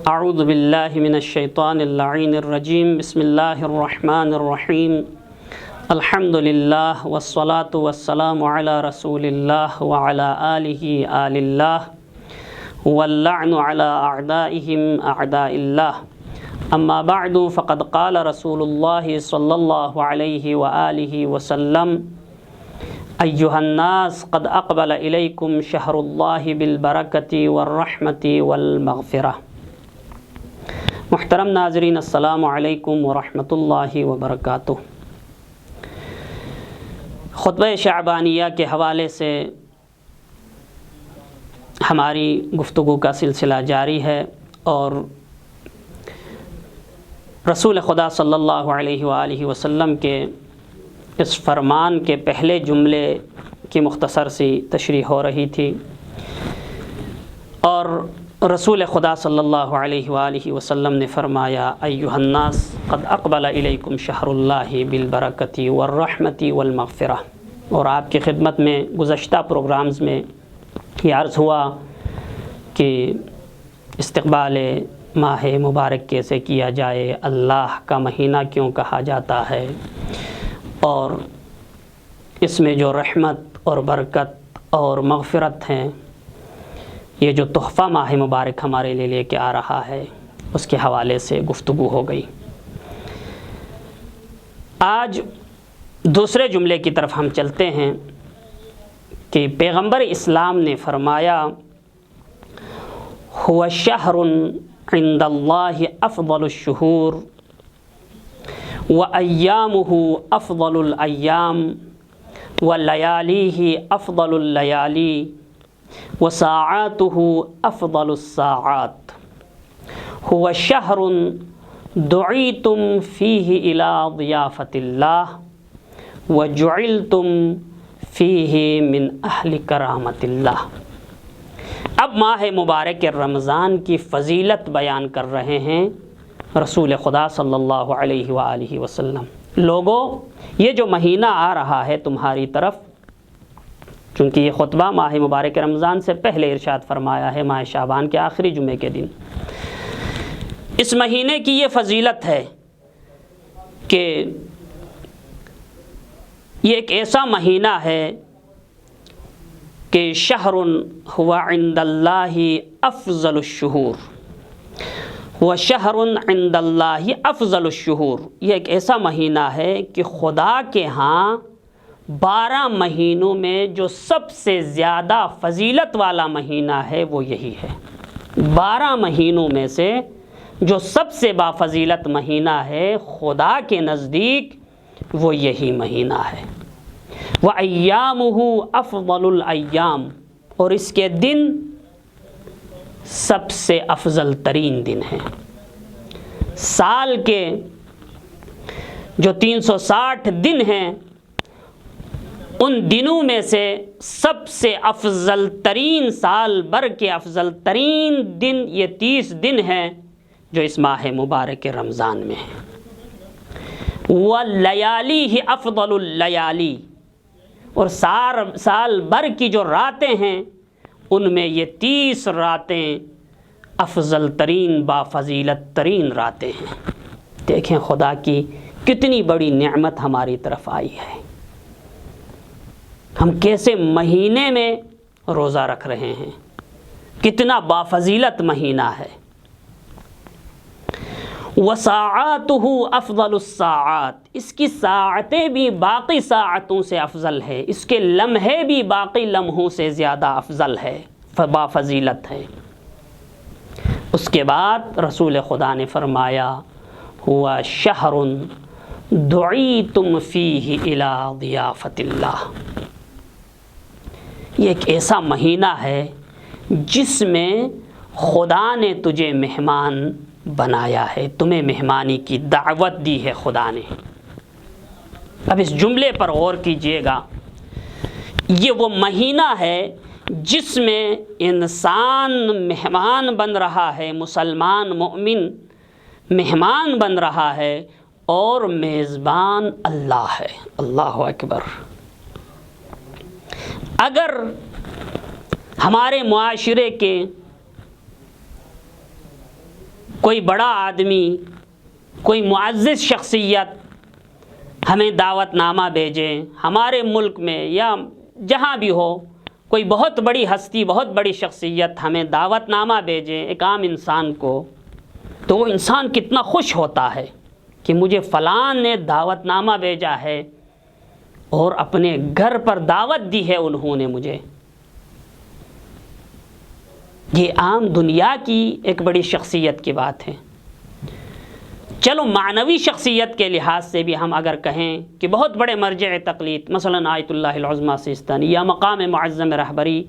اعوذ باللہ من الشیطان اللعین الرجیم بسم اللہ الرحمن الرحیم الحمد للہ والصلاة والسلام علی رسول اللہ وعلی آلہ آل اللہ واللعن علی اعدائہم اعداء اللہ اما بعد فقد قال رسول اللہ صلی اللہ علیہ وآلہ وسلم ایہا الناس قد اقبل الیکم شہر اللہ بالبرکۃ والرحمۃ والمغفرہ۔ محترم ناظرین، السلام علیکم ورحمۃ اللہ وبرکاتہ۔ خطبہ شعبانیہ کے حوالے سے ہماری گفتگو کا سلسلہ جاری ہے اور رسول خدا صلی اللہ علیہ وآلہ وسلم کے اس فرمان کے پہلے جملے کی مختصر سی تشریح ہو رہی تھی اور رسول خدا صلی اللہ علیہ وآلہ وسلم نے فرمایا ایھا الناس قد اقبل الیکم شہر اللہ بالبرکۃ والرحمۃ والمغفرہ۔ اور آپ کی خدمت میں گزشتہ پروگرامز میں یہ عرض ہوا کہ استقبال ماہ مبارک کیسے کیا جائے، اللہ کا مہینہ کیوں کہا جاتا ہے، اور اس میں جو رحمت اور برکت اور مغفرت ہیں، یہ جو تحفہ ماہ مبارک ہمارے لیے لے کے آ رہا ہے، اس کے حوالے سے گفتگو ہو گئی۔ آج دوسرے جملے کی طرف ہم چلتے ہیں کہ پیغمبر اسلام نے فرمایا هو شہر عند اللہ افضل الشہور وایامہ افضل الایام ولیالیہ افضل اللیالی وساعاتہ افضل الساعات۔ هو شہر دعیتم فیہ الی ضیافۃ اللہ وجعلتم فیہ من اہل کرامۃ اللہ۔ اب ماہ مبارک رمضان کی فضیلت بیان کر رہے ہیں رسول خدا صلی اللہ علیہ وآلہ وسلم۔ لوگوں، یہ جو مہینہ آ رہا ہے تمہاری طرف، چونکہ یہ خطبہ ماہ مبارک رمضان سے پہلے ارشاد فرمایا ہے، ماہ شعبان کے آخری جمعے کے دن، اس مہینے کی یہ فضیلت ہے کہ یہ ایک ایسا مہینہ ہے کہ شہر ہوا عند اللہ افضل الشہور، ہوا شہر عند اللہ افضل الشہور۔ یہ ایک ایسا مہینہ ہے کہ خدا کے ہاں 12 مہینوں میں جو سب سے زیادہ فضیلت والا مہینہ ہے وہ یہی ہے۔ 12 مہینوں میں سے جو سب سے بافضیلت مہینہ ہے خدا کے نزدیک وہ یہی مہینہ ہے۔ وَأَيَّامُهُ أَفْضَلُ الْأَيَّامِ، اور اس کے دن سب سے افضل ترین دن ہیں۔ سال کے جو 360 دن ہیں، ان دنوں میں سے سب سے افضل ترین، سال بھر کے افضل ترین دن یہ 30 دن ہیں جو اس ماہ مبارک رمضان میں ہیں۔ وَاللَّيَالِهِ أَفْضَلُ اللَّيَالِي، اور سال بھر کی جو راتیں ہیں ان میں یہ 30 راتیں افضل ترین، بافضیلت ترین راتیں ہیں۔ دیکھیں خدا کی کتنی بڑی نعمت ہماری طرف آئی ہے، ہم کیسے مہینے میں روزہ رکھ رہے ہیں، کتنا بافضیلت مہینہ ہے۔ وساعاتہ افضل الساعات، اس کی ساعتیں بھی باقی ساعتوں سے افضل ہے، اس کے لمحے بھی باقی لمحوں سے زیادہ افضل ہے، بافضیلت ہے۔ اس کے بعد رسول خدا نے فرمایا ہوا شہر دعیتم فیہ الی ضیافۃ اللہ، یہ ایک ایسا مہینہ ہے جس میں خدا نے تجھے مہمان بنایا ہے، تمہیں مہمانی کی دعوت دی ہے خدا نے۔ اب اس جملے پر غور کیجئے گا، یہ وہ مہینہ ہے جس میں انسان مہمان بن رہا ہے، مسلمان مومن مہمان بن رہا ہے، اور میزبان اللہ ہے۔ اللہ اکبر۔ اگر ہمارے معاشرے کے کوئی بڑا آدمی، کوئی معزز شخصیت ہمیں دعوت نامہ بھیجے، ہمارے ملک میں یا جہاں بھی ہو، کوئی بہت بڑی ہستی، بہت بڑی شخصیت ہمیں دعوت نامہ بھیجے ایک عام انسان کو، تو وہ انسان کتنا خوش ہوتا ہے کہ مجھے فلاں نے دعوت نامہ بھیجا ہے اور اپنے گھر پر دعوت دی ہے انہوں نے مجھے۔ یہ عام دنیا کی ایک بڑی شخصیت کی بات ہے۔ چلو معنوی شخصیت کے لحاظ سے بھی ہم اگر کہیں کہ بہت بڑے مرجع تقلید، مثلا آیت اللہ العظمیٰ سیستانی یا مقام معظم رہبری،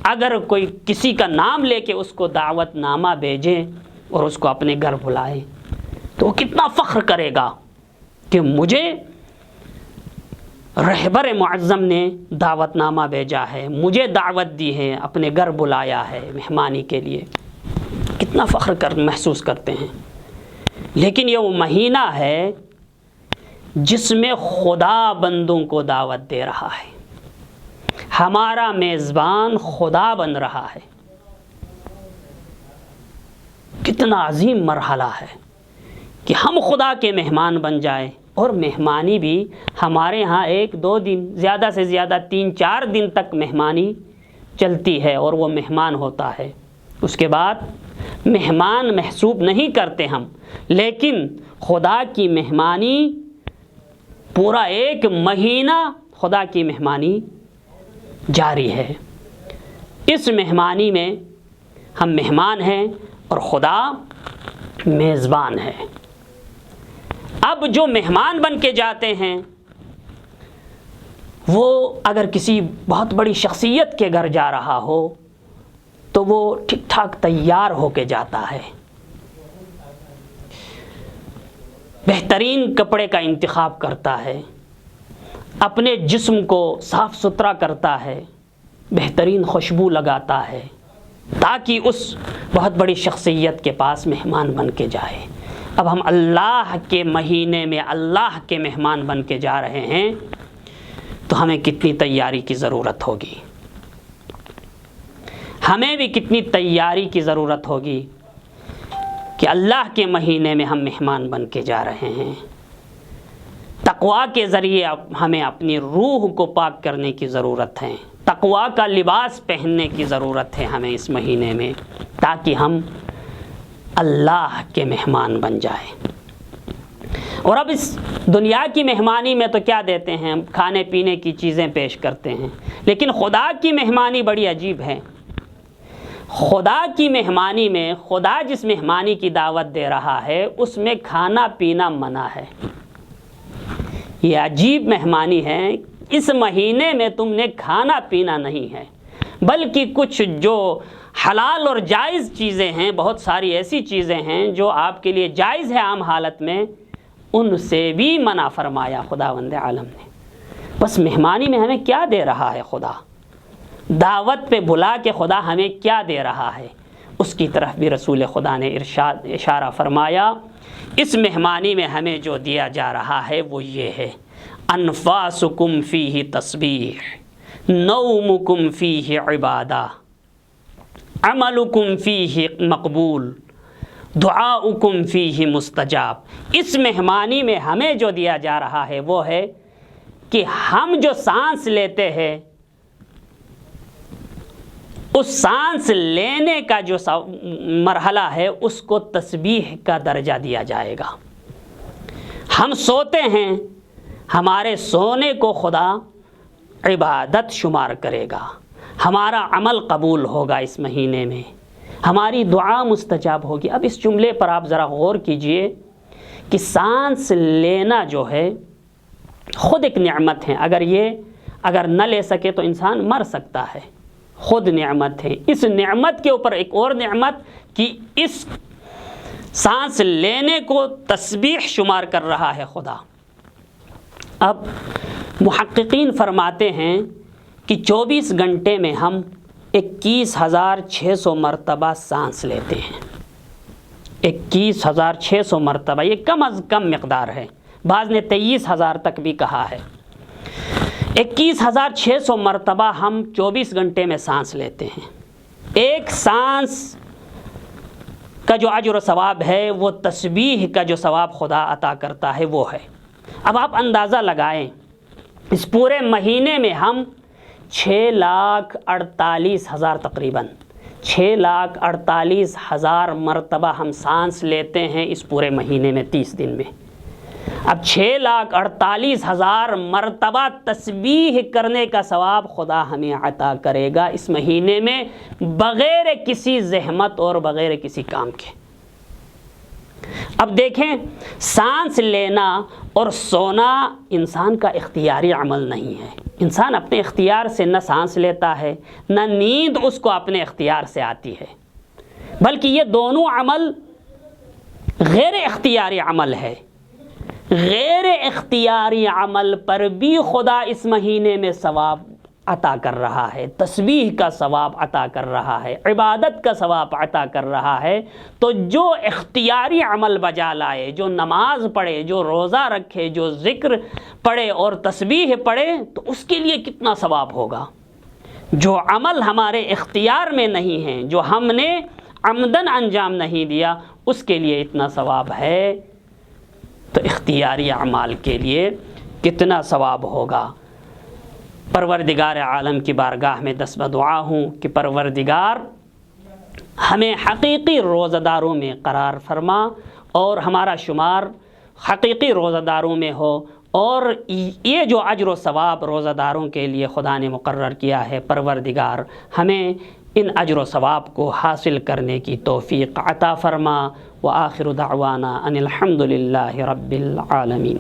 اگر کوئی کسی کا نام لے کے اس کو دعوت نامہ بھیجے اور اس کو اپنے گھر بلائے تو وہ کتنا فخر کرے گا کہ مجھے رہبر معظم نے دعوت نامہ بھیجا ہے، مجھے دعوت دی ہے، اپنے گھر بلایا ہے مہمانی کے لیے، کتنا فخر محسوس کرتے ہیں۔ لیکن یہ وہ مہینہ ہے جس میں خدا بندوں کو دعوت دے رہا ہے، ہمارا میزبان خدا بن رہا ہے۔ کتنا عظیم مرحلہ ہے کہ ہم خدا کے مہمان بن جائیں، اور مہمانی بھی ہمارے ہاں 1-2 دن، زیادہ سے زیادہ 3-4 دن تک مہمانی چلتی ہے اور وہ مہمان ہوتا ہے، اس کے بعد مہمان محسوب نہیں کرتے ہم، لیکن خدا کی مہمانی پورا 1 مہینہ خدا کی مہمانی جاری ہے۔ اس مہمانی میں ہم مہمان ہیں اور خدا میزبان ہے۔ اب جو مہمان بن کے جاتے ہیں وہ اگر کسی بہت بڑی شخصیت کے گھر جا رہا ہو تو وہ ٹھیک ٹھاک تیار ہو کے جاتا ہے، بہترین کپڑے کا انتخاب کرتا ہے، اپنے جسم کو صاف ستھرا کرتا ہے، بہترین خوشبو لگاتا ہے تاکہ اس بہت بڑی شخصیت کے پاس مہمان بن کے جائے۔ اب ہم اللہ کے مہینے میں اللہ کے مہمان بن کے جا رہے ہیں تو ہمیں کتنی تیاری کی ضرورت ہوگی، ہمیں بھی کتنی تیاری کی ضرورت ہوگی کہ اللہ کے مہینے میں ہم مہمان بن کے جا رہے ہیں۔ تقویٰ کے ذریعے ہمیں اپنی روح کو پاک کرنے کی ضرورت ہے، تقویٰ کا لباس پہننے کی ضرورت ہے ہمیں اس مہینے میں، تاکہ ہم اللہ کے مہمان بن جائیں۔ اور اب اس دنیا کی مہمانی میں تو کیا دیتے ہیں، ہم کھانے پینے کی چیزیں پیش کرتے ہیں، لیکن خدا کی مہمانی بڑی عجیب ہے۔ خدا کی مہمانی میں خدا جس مہمانی کی دعوت دے رہا ہے اس میں کھانا پینا منع ہے۔ یہ عجیب مہمانی ہے، اس مہینے میں تم نے کھانا پینا نہیں ہے، بلکہ کچھ جو حلال اور جائز چیزیں ہیں، بہت ساری ایسی چیزیں ہیں جو آپ کے لیے جائز ہے عام حالت میں، ان سے بھی منع فرمایا خداوند عالم نے۔ بس مہمانی میں ہمیں کیا دے رہا ہے خدا، دعوت پہ بلا کے خدا ہمیں کیا دے رہا ہے، اس کی طرف بھی رسول خدا نے اشارہ فرمایا۔ اس مہمانی میں ہمیں جو دیا جا رہا ہے وہ یہ ہے، انفاسکم فیہ تسبیح، نومکم فیہ عبادہ، عملکم فیہ مقبول، دعاؤکم فیہ مستجاب۔ اس مہمانی میں ہمیں جو دیا جا رہا ہے وہ ہے کہ ہم جو سانس لیتے ہیں اس سانس لینے کا جو مرحلہ ہے اس کو تسبیح کا درجہ دیا جائے گا۔ ہم سوتے ہیں، ہمارے سونے کو خدا عبادت شمار کرے گا، ہمارا عمل قبول ہوگا، اس مہینے میں ہماری دعا مستجاب ہوگی۔ اب اس جملے پر آپ ذرا غور کیجئے کہ سانس لینا جو ہے خود ایک نعمت ہے، اگر نہ لے سکے تو انسان مر سکتا ہے، خود نعمت ہے۔ اس نعمت کے اوپر ایک اور نعمت کہ اس سانس لینے کو تسبیح شمار کر رہا ہے خدا۔ اب محققین فرماتے ہیں کہ 24 گھنٹے میں ہم 21,600 مرتبہ سانس لیتے ہیں۔ 21,600 مرتبہ، یہ کم از کم مقدار ہے، بعض نے 23,000 تک بھی کہا ہے۔ 21,600 مرتبہ ہم 24 گھنٹے میں سانس لیتے ہیں۔ ایک سانس کا جو اجر و ثواب ہے وہ تسبیح کا جو ثواب خدا عطا کرتا ہے وہ ہے۔ اب آپ اندازہ لگائیں، اس پورے مہینے میں ہم 6,48,000 تقریباً 6,48,000 مرتبہ ہم سانس لیتے ہیں اس پورے مہینے میں 30 دن میں۔ اب 6,48,000 مرتبہ تسبیح کرنے کا ثواب خدا ہمیں عطا کرے گا اس مہینے میں، بغیر کسی زحمت اور بغیر کسی کام کے۔ اب دیکھیں، سانس لینا اور سونا انسان کا اختیاری عمل نہیں ہے۔ انسان اپنے اختیار سے نہ سانس لیتا ہے، نہ نیند اس کو اپنے اختیار سے آتی ہے، بلکہ یہ دونوں عمل غیر اختیاری عمل ہے۔ غیر اختیاری عمل پر بھی خدا اس مہینے میں ثواب عطا کر رہا ہے، تسبیح کا ثواب عطا کر رہا ہے، عبادت کا ثواب عطا کر رہا ہے۔ تو جو اختیاری عمل بجا لائے، جو نماز پڑھے، جو روزہ رکھے، جو ذکر پڑھے اور تسبیح پڑھے، تو اس کے لیے کتنا ثواب ہوگا۔ جو عمل ہمارے اختیار میں نہیں ہیں، جو ہم نے عمدن انجام نہیں دیا، اس کے لیے اتنا ثواب ہے، تو اختیاری اعمال کے لیے کتنا ثواب ہوگا۔ پروردگار عالم کی بارگاہ میں دست بدعا ہوں کہ پروردگار ہمیں حقیقی روزہ داروں میں قرار فرما اور ہمارا شمار حقیقی روزہ داروں میں ہو، اور یہ جو اجر و ثواب روزہ داروں کے لیے خدا نے مقرر کیا ہے، پروردگار ہمیں ان اجر و ثواب کو حاصل کرنے کی توفیق عطا فرما۔ وآخر دعوانا ان الحمد للہ رب العالمین۔